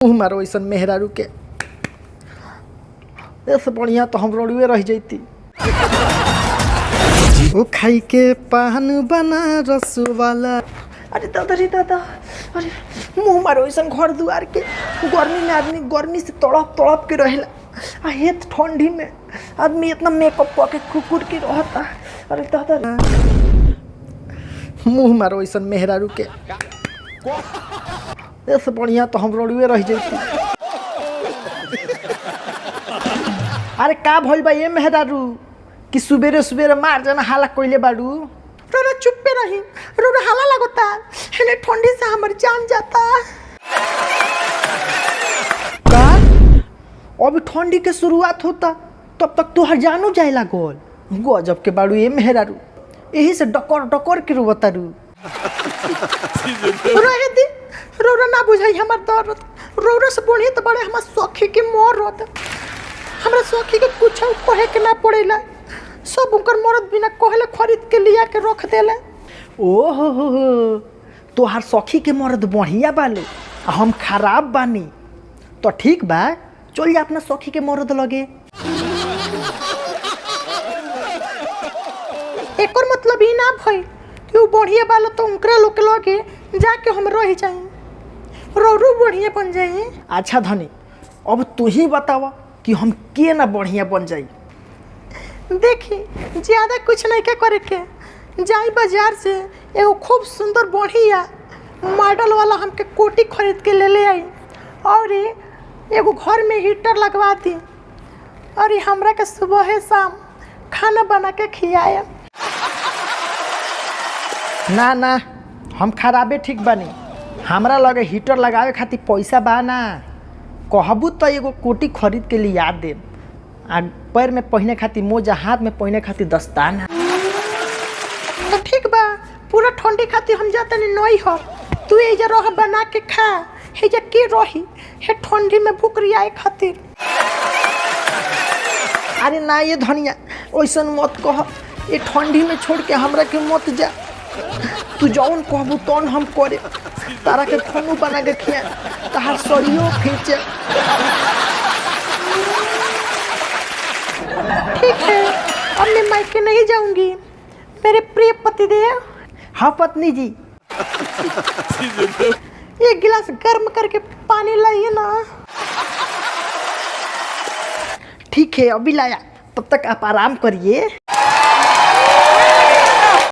मुँह मारो ऐसा मेहरारू के ऐसे बढ़िया तो हम रोडवे रह जैती। वो खाई के पान बना रस वाला। अरे दादा रे दादा, अरे मुँह मारो ऐसा घर दुआर के। गर्मी में आदमी गर्मी से तड़प तड़प के रहेला, हेत ठंडी में आदमी इतना मेकअप करके कुकुर के रहता। अरे दादा, मुँह मारो ऐसा मेहरारू के ऐसे बढ़िया तो हम रोडवे रह जैती। अरे का भइल बा ये मेहरारू कि सुबेरे सुबेरे मार जाना हाला कोइले बाड़ू। रोरा चुप पे रही, रोरा हाला लगता है, ठंडी से हमारी जान जाता। का अभी ठंडी के शुरुआत होता तब तक तुहर जानू जाए लागल। गजब के बाड़ू ये मेहरारू, यही से डकर डकर के रोवतारू। रोरा ना बुझाई हमार दर्द, रोरा से बढ़िया तो बड़े हमार सखी के मरद। हमरा सखी के कुछ कहे के ना पड़ेला, सब उनकर मरद बिना कहले खरीद के लिया के रख देले। ओहो हो, तोहार सखी के मरद बढ़िया बाले, हम खराब बानी। तो ठीक बा, चल जा अपना सखी के मरद लगे। एकर मतलब ई ना भई कि वो बढ़िया बालो तो उनकरा लोग के लगे जाके हम रह जाए, रोरू बढ़िया बन जाए। अच्छा धनी, अब तू ही बतावा कि हम के ना बढ़िया बन जाई। देखी ज्यादा कुछ नहीं के करे के, जाई बाजार से एगो खूब सुंदर बढ़िया मॉडल वाला हमके कोटी खरीद के ले आई, और एगो घर में हीटर लगवा दी, और हमरा के सुबह शाम खाना बना के खियाए। ना ना, हम खराबे ठीक बानी, हमरा लगे हीटर लगावे खातिर पैसा बा ना। कहबू तो एगो कोटी खरीद के लिया दे, आ पैर में पहने खातिर मोजा, हाथ में पहने खातिर दस्ताना। तो ठीक बा, पूरा ठंडी खातिर हम जाते नहीं हो, तू एजा रह बना के खा, हेजा के रही हे ठंडी में भूख रियाए खातिर। अरे ना ये धनिया, ऐसा मत कह, ये ठंडी में छोड़ के हमरा के मत जा। तू जौन कहबू तौन हम करे, तारा के खानू बना के खिया, तार सरियो खींचे। ठीक है, अब मैं मायके नहीं जाऊंगी, मेरे प्रिय पतिदेव। हाँ पत्नी जी, एक गिलास गर्म करके पानी लाइए ना। ठीक है, अभी लाया, तब तक आप आराम करिए।